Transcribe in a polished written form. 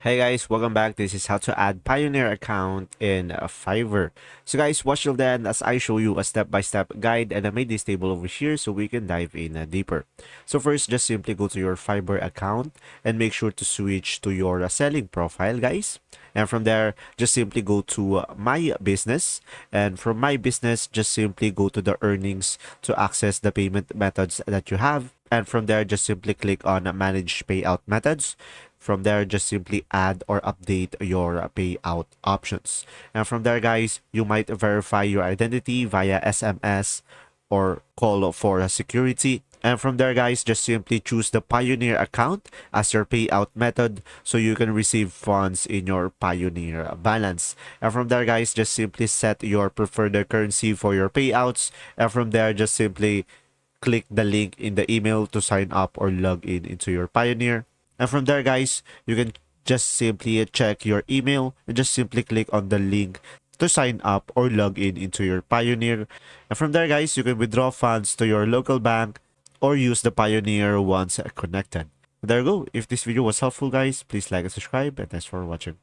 Hey guys, welcome back. This is how to add Pioneer account in Fiverr. So guys, watch till then as I show you a step-by-step guide, and I made this table over here so we can dive in deeper. So first, just simply go to your Fiverr account and make sure to switch to your selling profile, guys. And from there, just simply go to my business, and from my business, just simply go to the earnings to access the payment methods that you have. And from there, just simply click on manage payout methods. From there, just simply add or update your payout options. And from there, guys, you might verify your identity via SMS or call for security. And from there, guys, just simply choose the Payoneer account as your payout method so you can receive funds in your Payoneer balance. And from there, guys, just simply set your preferred currency for your payouts. And from there, just simply click the link in the email to sign up or log in into your Payoneer. And from there, guys, you can just simply check your email and just simply click on the link to sign up or log in into your Payoneer. And from there, guys, you can withdraw funds to your local bank or use the Payoneer once connected. There you go. If this video was helpful, guys, please like and subscribe, and thanks for watching.